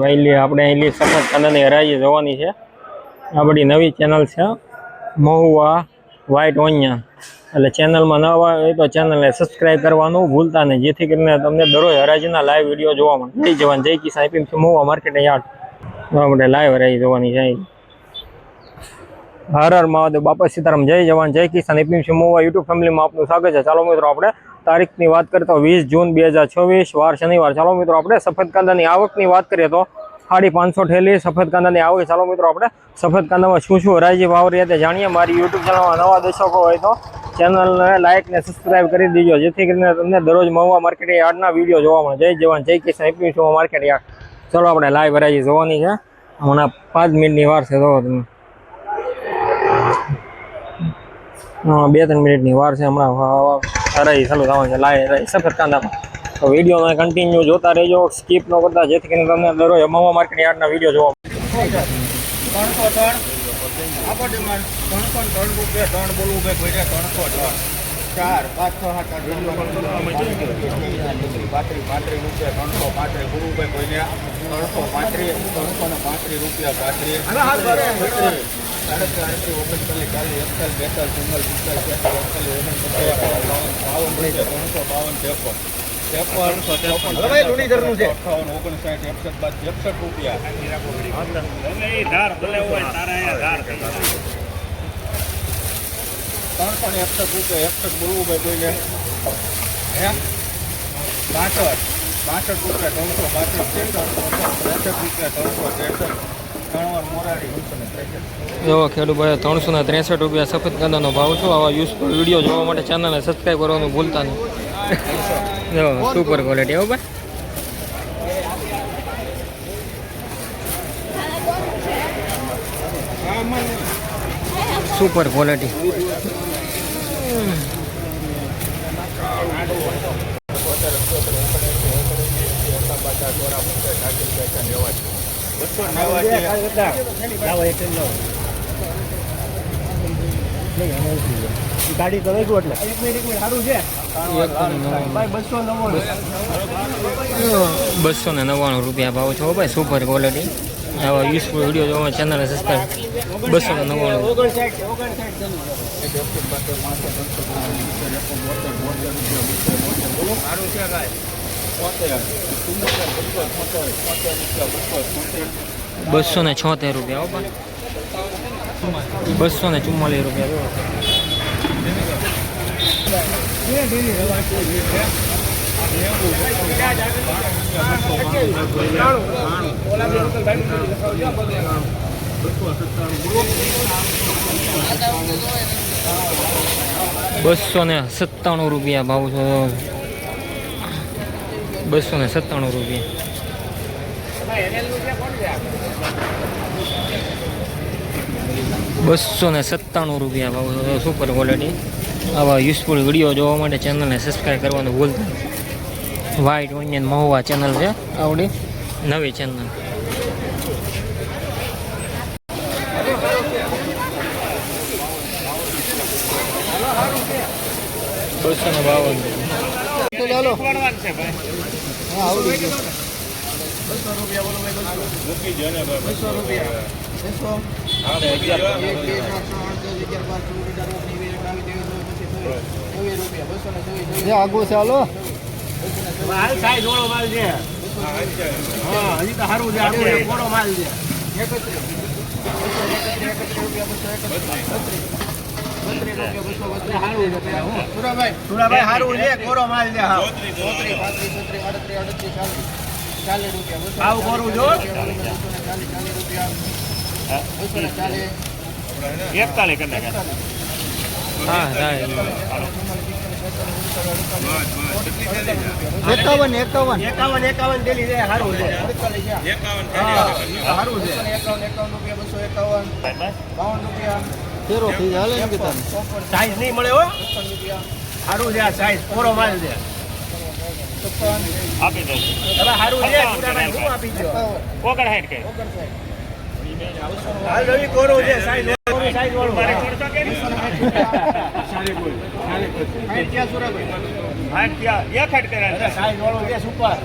ભાઈ આપણે અહીં સફેદ કાંદાની હરાજી જોવાની છે। આ બધી નવી ચેનલ છે મહુવા વ્હાઈટ ઓનિયન, એટલે ચેનલમાં નવા હોય તો ચેનલને સબસ્ક્રાઈબ કરવાનું ભૂલતા નહીં, જેથી કરીને તમને દરરોજ હરાજીના લાઈવ વિડીયો જોવા મળે। જય જવાન જય કિસાન એપીએમસી મહુવા માર્કેટ યાર્ડ આપણે લાઈવ હરાજી જોવાની છે। હર હર મહાદેવ, બાપા સીતારામ, જય જવાન જય કિસાન એપીએમસી મહુવા યુટ્યુબ ફેમિલીમાં આપનું સ્વાગત છે। ચાલો મિત્રો આપણે તારીખની વાત કરીએ તો 20 જૂન 2024 વાર શનિવાર। ચાલો મિત્રો આપણે સફેદ કાંદાની આવકની વાત કરીએ તો 550 ઠેલી સફેદ કાંદાની આવક। ચાલો મિત્રો આપણે સફેદ કાંદામાં શું હરાજી ભાવ રહ્યા તે જાણીએ। મારી યુટ્યુબ ચેનલમાં નવા દર્શકો હોય તો ચેનલને લાઈક ને સબસ્ક્રાઈબ કરી દેજો, જેથી કરીને તમને દરરોજ મહુવા માર્કેટ યાર્ડના વિડીયો જોવા મળે। જય જવાન જય કિસાન એપીએમસી મહુવા માર્કેટ યાર્ડ। ચાલો આપણે લાઈવ હરાજી જોવાની છે। હમણાં 5 મિનિટની વાર છે, જોવો તમે 2-3 મિનિટની વાર છે। હમણાં હરાજી ચાલુ થવાની છે લાઈવ હરાજી સફેદ કાંદામાં। તો વિડીયોને કન્ટિન્યુ જોતા રહેજો, સ્કીપ ન કરતા, જેથી કરીને તમને દરરોજ મહુવા માર્કેટ યાર્ડના વિડીયો જોવા મળે। 303 રૂપિયા 3 બોલવું ભાઈ 303 4 5 6 7 8 રૂપિયા 335 બોલવું ભાઈ કોઈને 335 રૂપિયા જો ખેડૂતભાઈ 363 રૂપિયા સફેદ કાંદાનો ભાવ છે। આવા યુઝફુલ વિડીયો જોવા માટે ચેનલને સબસ્ક્રાઈબ કરવાનું ભૂલતા નહીં। જો સુપર ક્વોલિટી હો ભાઈ, સુપર ક્વોલિટી। ગાડી કરે છું એટલે 1 મિનિટ સારું છે। 299 રૂપિયા ભાવ છે ભાઈ, સુપર ક્વોલિટી। આવા યુઝફુલ વિડીયો જોવા ચેનલને સબસ્ક્રાઈબ 276 રૂપિયા હો ભાઈ, 244 રૂપિયા। 297 રૂપિયા ભાવ છે, 297 રૂપિયા। 297 રૂપિયા ભાવ છે, સુપર ક્વોલિટી। આવા યુઝફુલ વિડીયો જોવા માટે ચેનલને સબસ્ક્રાઈબ કરવાનું ભૂલતા નહીં। વ્હાઈટ ઓનિયન મહુવા ચેનલ છે આવડી નવી ચેનલ। 200 આગો ચાલો માલ સાઈઝ વાળો માલ છે। હા હજી તો સારું છે, આપણે મોટો માલ છે। સુરાભાઈ સારું છે, કોરો માલ છે। 40 રૂપિયા ભાવ કરું છો 41 કરી નાખે। હા 51 ડેલી છે, સારું છે। 51 સારું છે। 51 રૂપિયા 52 રૂપિયા સાઈઝ નહીં મળે હો, સારું છે। આ સાઈઝ કોરો માલ છે, આપી દો સારું છે। આપી દો કોકડ હાઈટ કે હાલ રવિ કોરો છે, સાઈઝ વાળું ક્યાં સુરાભાઈ ક્યાં એક હાઈટ કરે સાઈઝ વાળું છે સુપર।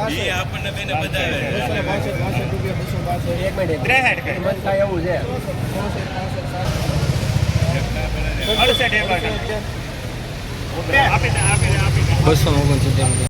એ આપણને બેને બતાવે એક મિનિટ 63 કઈ. મન થાય એવું છે 68 એ બાજુ. આપી દે. 269